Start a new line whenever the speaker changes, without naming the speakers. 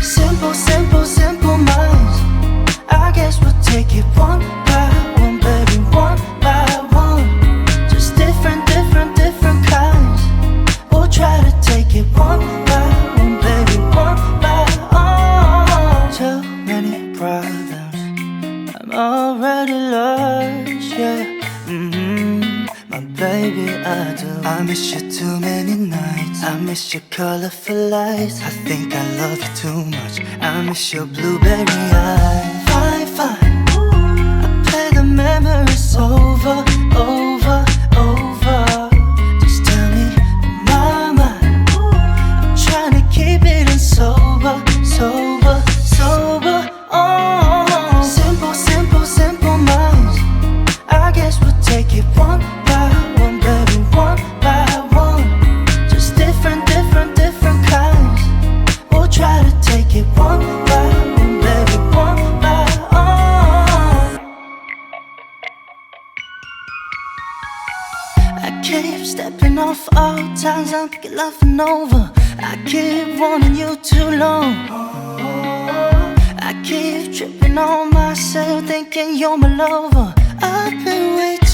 Simple, simple, simple minds. I guess we'll take it one by one, baby, one by one. Just different, different, different kinds. We'll try to take it one by one, baby, one by one. Too many problems, I'm already lost, yeah. My baby, I do. I miss you too many nights. I miss your colorful lights. I think I love you too much. I miss your blueberry eyes. Fine, fine, I play the memories over, over, over. Just tell me, my mind, I'm trying to keep it in sober, sober, sober. Oh, simple, simple, simple minds. I guess we'll take it one by one, baby, one by one. Just different, different, different kinds. We'll try to take it one by one, baby, one by one. I keep stepping off all times I'm loving over. I keep wanting you too long. I keep tripping on myself, thinking you're my lover. I've been waiting